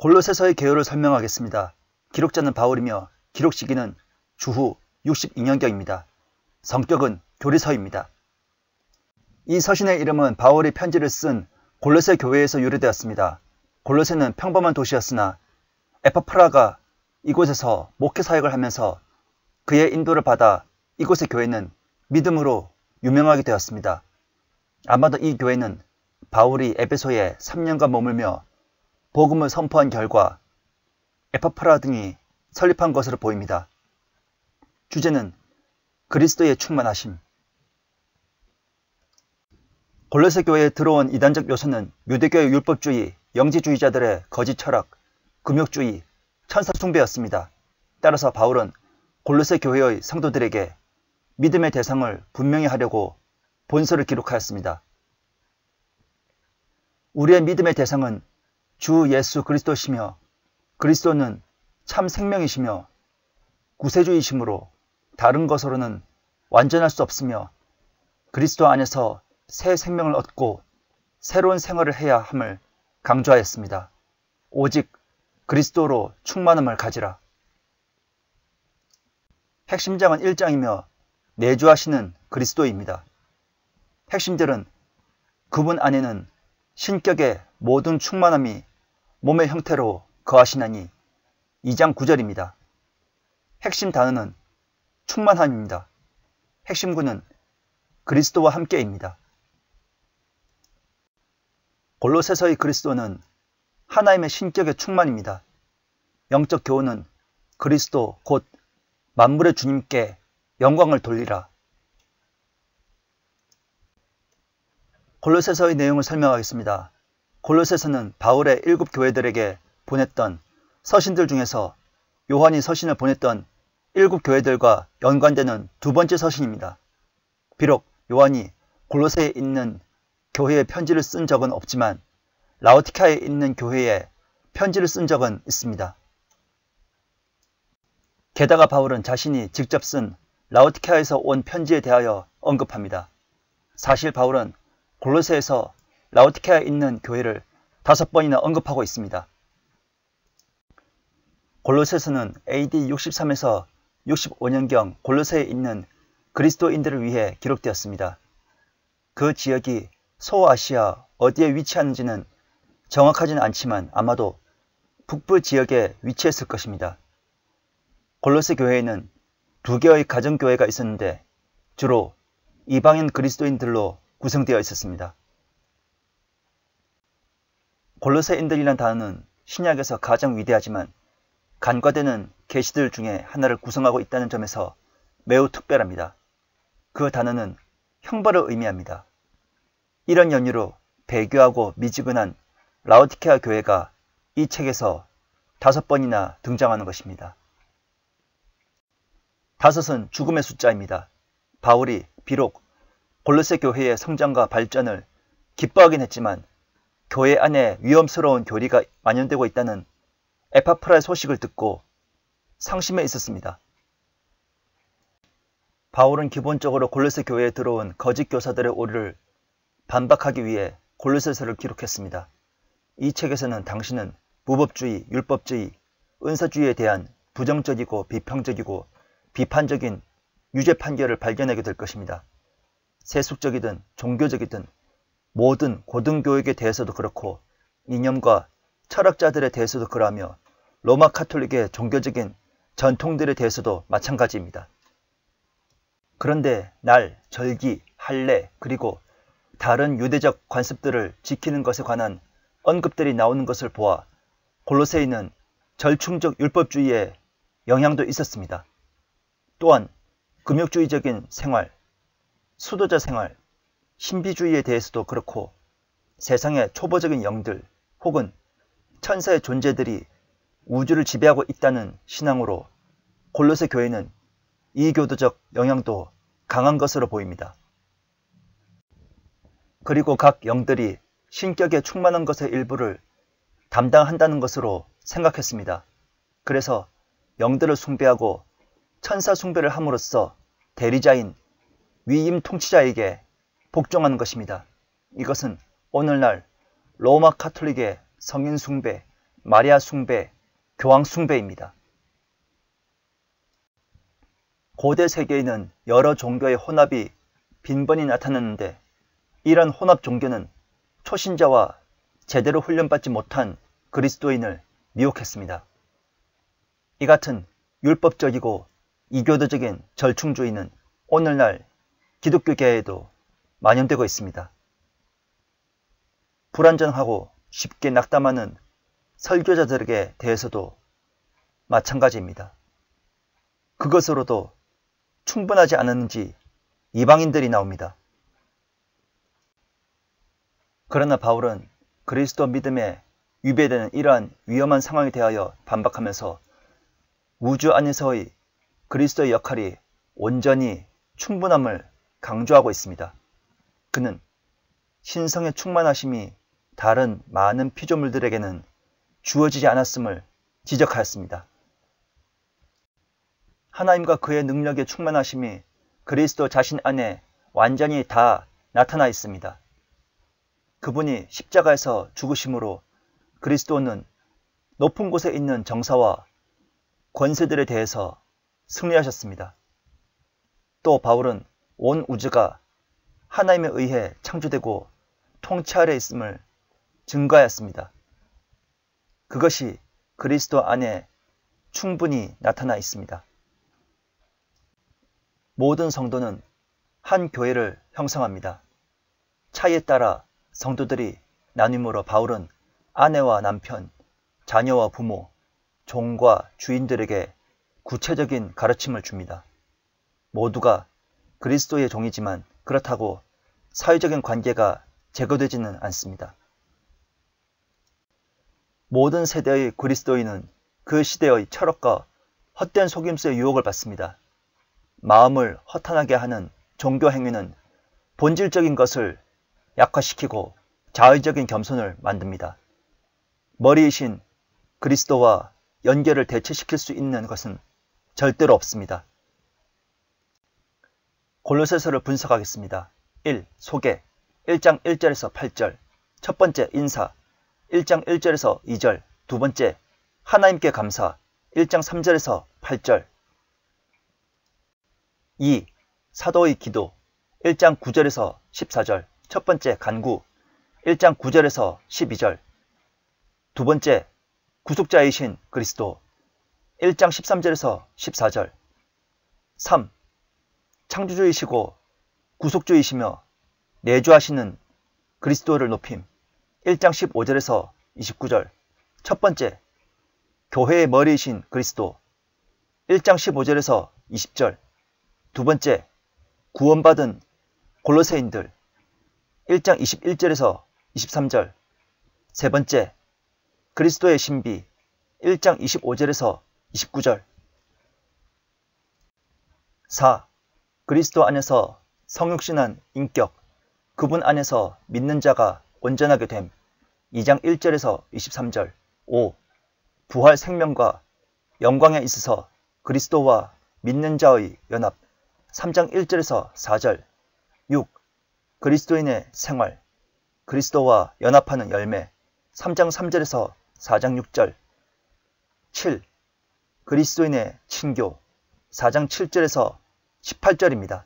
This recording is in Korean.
골로새서의 개요를 설명하겠습니다. 기록자는 바울이며 기록 시기는 주후 62년경입니다. 성격은 교리서입니다. 이 서신의 이름은 바울이 편지를 쓴 골로새 교회에서 유래되었습니다. 골로새는 평범한 도시였으나 에파프라가 이곳에서 목회 사역을 하면서 그의 인도를 받아 이곳의 교회는 믿음으로 유명하게 되었습니다. 아마도 이 교회는 바울이 에베소에 3년간 머물며 복음을 선포한 결과 에파프라 등이 설립한 것으로 보입니다. 주제는 그리스도의 충만하심. 골로새 교회에 들어온 이단적 요소는 유대교의 율법주의, 영지주의자들의 거짓 철학, 금욕주의, 천사 숭배였습니다. 따라서 바울은 골로새 교회의 성도들에게 믿음의 대상을 분명히 하려고 본서를 기록하였습니다. 우리의 믿음의 대상은 주 예수 그리스도시며 그리스도는 참 생명이시며 구세주이시므로 다른 것으로는 완전할 수 없으며 그리스도 안에서 새 생명을 얻고 새로운 생활을 해야 함을 강조하였습니다. 오직 그리스도로 충만함을 가지라. 핵심장은 1장이며 내주하시는 그리스도입니다. 핵심들은 그분 안에는 신격의 모든 충만함이 몸의 형태로 거하시나니 2장 9절입니다. 핵심 단어는 충만함입니다. 핵심구는 그리스도와 함께입니다. 골로새서의 그리스도는 하나님의 신격의 충만입니다. 영적 교훈은 그리스도 곧 만물의 주님께 영광을 돌리라. 골로새서의 내용을 설명하겠습니다. 골로새서는 바울의 7 교회들에게 보냈던 서신들 중에서 요한이 서신을 보냈던 7 교회들과 연관되는 두 번째 서신입니다. 비록 요한이 골로새에 있는 교회에 편지를 쓴 적은 없지만 라오디케아에 있는 교회에 편지를 쓴 적은 있습니다. 게다가 바울은 자신이 직접 쓴 라오디케아에서 온 편지에 대하여 언급합니다. 사실 바울은 골로새에서 라오디케아에 있는 교회를 5번이나 언급하고 있습니다. 골로새서는 AD 63에서 65년경 골로새에 있는 그리스도인들을 위해 기록되었습니다. 그 지역이 소아시아 어디에 위치하는지는 정확하지는 않지만 아마도 북부 지역에 위치했을 것입니다. 골로새 교회에는 2개의 가정교회가 있었는데 주로 이방인 그리스도인들로 구성되어 있었습니다. 골로새인들이란 단어는 신약에서 가장 위대하지만 간과되는 계시들 중에 하나를 구성하고 있다는 점에서 매우 특별합니다. 그 단어는 형벌을 의미합니다. 이런 연유로 배교하고 미지근한 라오디케아 교회가 이 책에서 5번이나 등장하는 것입니다. 5은 죽음의 숫자입니다. 바울이 비록 골로새 교회의 성장과 발전을 기뻐하긴 했지만 교회 안에 위험스러운 교리가 만연되고 있다는 에파프라의 소식을 듣고 상심해 있었습니다. 바울은 기본적으로 골로새 교회에 들어온 거짓 교사들의 오류를 반박하기 위해 골로새서를 기록했습니다. 이 책에서는 당신은 무법주의, 율법주의, 은사주의에 대한 부정적이고 비평적이고 비판적인 유죄 판결을 발견하게 될 것입니다. 세속적이든 종교적이든 모든 고등교육에 대해서도 그렇고 이념과 철학자들에 대해서도 그러하며 로마 카톨릭의 종교적인 전통들에 대해서도 마찬가지입니다. 그런데 날, 절기, 할례 그리고 다른 유대적 관습들을 지키는 것에 관한 언급들이 나오는 것을 보아 골로새인은 절충적 율법주의의 영향도 있었습니다. 또한 금욕주의적인 생활, 수도자 생활, 신비주의에 대해서도 그렇고 세상의 초보적인 영들 혹은 천사의 존재들이 우주를 지배하고 있다는 신앙으로 골로새 교회는 이교도적 영향도 강한 것으로 보입니다. 그리고 각 영들이 신격에 충만한 것의 일부를 담당한다는 것으로 생각했습니다. 그래서 영들을 숭배하고 천사 숭배를 함으로써 대리자인 위임 통치자에게 복종하는 것입니다. 이것은 오늘날 로마 카톨릭의 성인 숭배, 마리아 숭배, 교황 숭배입니다. 고대 세계에는 여러 종교의 혼합이 빈번히 나타났는데 이런 혼합 종교는 초신자와 제대로 훈련받지 못한 그리스도인을 미혹했습니다. 이 같은 율법적이고 이교도적인 절충주의는 오늘날 기독교계에도 만연되고 있습니다. 불완전하고 쉽게 낙담하는 설교자들에게 대해서도 마찬가지입니다. 그것으로도 충분하지 않았는지 이방인들이 나옵니다. 그러나 바울은 그리스도 믿음에 위배되는 이러한 위험한 상황에 대하여 반박하면서 우주 안에서의 그리스도의 역할이 온전히 충분함을 강조하고 있습니다. 그는 신성의 충만하심이 다른 많은 피조물들에게는 주어지지 않았음을 지적하였습니다. 하나님과 그의 능력의 충만하심이 그리스도 자신 안에 완전히 다 나타나 있습니다. 그분이 십자가에서 죽으심으로 그리스도는 높은 곳에 있는 정사와 권세들에 대해서 승리하셨습니다. 또 바울은 온 우주가 하나님에 의해 창조되고 통치 아래 있음을 증거하였습니다. 그것이 그리스도 안에 충분히 나타나 있습니다. 모든 성도는 한 교회를 형성합니다. 차이에 따라 성도들이 나뉘므로 바울은 아내와 남편, 자녀와 부모, 종과 주인들에게 구체적인 가르침을 줍니다. 모두가 그리스도의 종이지만 그렇다고 사회적인 관계가 제거되지는 않습니다. 모든 세대의 그리스도인은 그 시대의 철학과 헛된 속임수의 유혹을 받습니다. 마음을 허탄하게 하는 종교 행위는 본질적인 것을 약화시키고 자의적인 겸손을 만듭니다. 머리이신 그리스도와 연결을 대체시킬 수 있는 것은 절대로 없습니다. 골로새서를 분석하겠습니다. 1. 소개 1장 1절에서 8절 첫 번째 인사 1장 1절에서 2절 두 번째 하나님께 감사 1장 3절에서 8절 2. 사도의 기도 1장 9절에서 14절 첫 번째 간구 1장 9절에서 12절 두 번째 구속자이신 그리스도 1장 13절에서 14절 3. 창조주이시고 구속주이시며 내주하시는 그리스도를 높임 1장 15절에서 29절 첫 번째 교회의 머리이신 그리스도 1장 15절에서 20절 두 번째 구원받은 골로새인들 1장 21절에서 23절 세 번째 그리스도의 신비 1장 25절에서 29절 4. 그리스도 안에서 성육신한 인격 그분 안에서 믿는 자가 온전하게 됨 2장 1절에서 23절 5. 부활 생명과 영광에 있어서 그리스도와 믿는 자의 연합 3장 1절에서 4절 6. 그리스도인의 생활 그리스도와 연합하는 열매 3장 3절에서 4장 6절 7. 그리스도인의 친교 4장 7절에서 18절입니다.